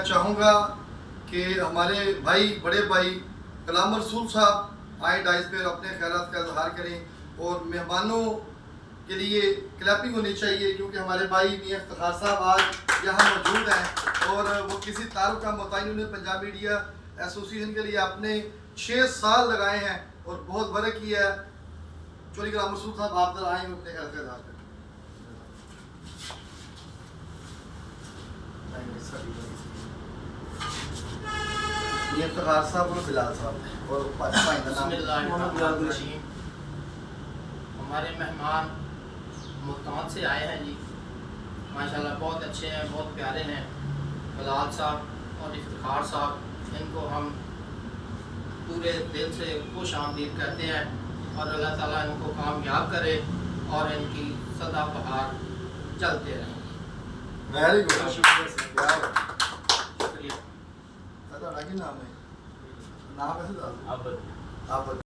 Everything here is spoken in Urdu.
چاہوں گا کہ ہمارے بھائی بڑے بھائی کلام رسول صاحب آئے ڈائز پر اپنے خیالات کا اظہار کریں اور مہمانوں کے لیے کلیپنگ ہونی چاہیے کیونکہ ہمارے بھائی میاں افتخار صاحب آج یہاں موجود ہیں اور وہ کسی تعارف کا متعین انہیں پنجاب میڈیا ایسوسی ایشن کے لیے اپنے 6 سال لگائے ہیں اور بہت ورک کیا ہے. چوری کلام رسول صاحب آپ ذرا آئیں اپنے خیال کا اظہار کریں. یہ افتخار صاحب اور بلال صاحب اور بسم اللہ الرحمن الرحیم. ہمارے مہمان ملتان سے آئے ہیں جی، ماشاءاللہ بہت اچھے ہیں، بہت پیارے ہیں. بلال صاحب اور افتخار صاحب، ان کو ہم پورے دل سے خوش آمدید کہتے ہیں اور اللہ تعالیٰ ان کو کامیاب کرے اور ان کی سدا بہار چلتے رہیں. ویری گڈ، شکریہ. شکریہ. نام ہے نام کیسے آپ